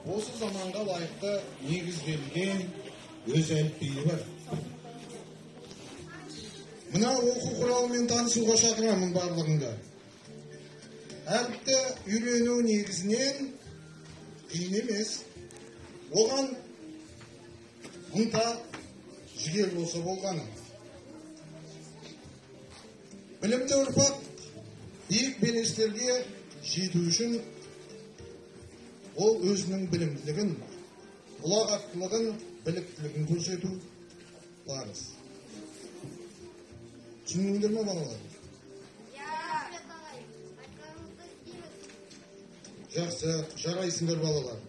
осы заманға лайықты негізделген өз әліпбиі бар. Мына оқу құралымен танысуға шақырамын барлығыңды. Әріпті үйрену негізінен қиын емес. Оған ынта, жігер болса болғаны. Білімді ұрпақ биік белестерге жету үшін ол өзінің білімділігін, ұлағаттылығын, біліктілігін көрсету парыз. Түсіндіңдер ме балалар? Жақсы, жарайсыңдар балалар.